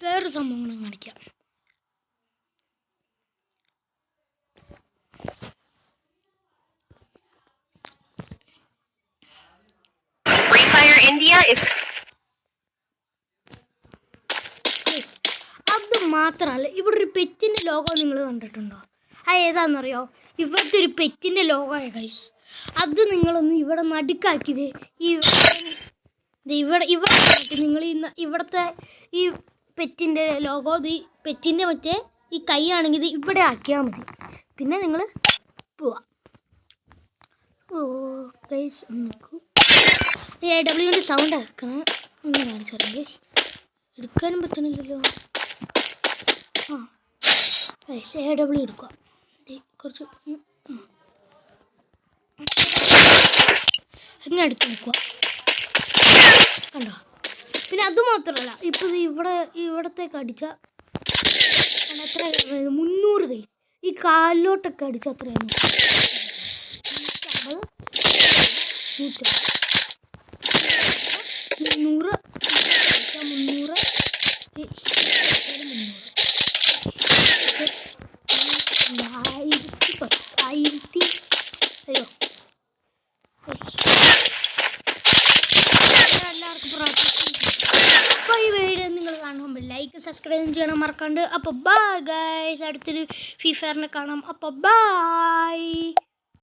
വേറൊരു സംഭവങ്ങളും കാണിക്കാം. അത് മാത്രമല്ല, ഇവിടെ ഒരു പെറ്റിൻ്റെ ലോഗോ നിങ്ങൾ കണ്ടിട്ടുണ്ടോ? അത് ഏതാണെന്നറിയോ? ഇവിടുത്തെ ഒരു പെറ്റിൻ്റെ ലോഗോയാണ് ഗൈസ്. അത് നിങ്ങളൊന്ന് ഇവിടെ നടുക്കാക്കിയത് ഇവിടെ നിങ്ങൾ ഇവിടുത്തെ ഈ പെറ്റിൻ്റെ ലോഗോ ഈ പെറ്റിൻ്റെ മറ്റേ ഈ കൈ ആണെങ്കിൽ ഇത് ഇവിടെ ആക്കിയാൽ മതി. പിന്നെ നിങ്ങൾ പോവാം. ഓ ഗൈസ് നോക്കൂ, AWൻ്റെ സൗണ്ട് ആക്കണം. ഒന്ന് കാണിച്ചു തരാം ഗൈസ്. എടുക്കാനും പറ്റണില്ലല്ലോ. ആ ഗൈസ് AW എടുക്കുക. കുറച്ച് അങ്ങനെ എടുത്ത് നോക്കുക. കണ്ടോ? പിന്നെ അതുമാത്രമല്ല, ഇപ്പോൾ ഇവിടത്തേക്ക് അടിച്ച എത്ര 300 കൈ ഈ കാലിലോട്ടൊക്കെ അടിച്ച അത്രയാണ് 150 300 അപ്പോൾ ഈ വീഡിയോ നിങ്ങൾ കാണുമ്പോൾ ലൈക്ക് സബ്സ്ക്രൈബ് ചെയ്യണം മറക്കാണ്ട്. അപ്പോൾ ബൈ ഗൈസ്, അടുത്തൊരു ഫ്രീ ഫയറിനെ കാണാം. അപ്പോൾ ബൈ.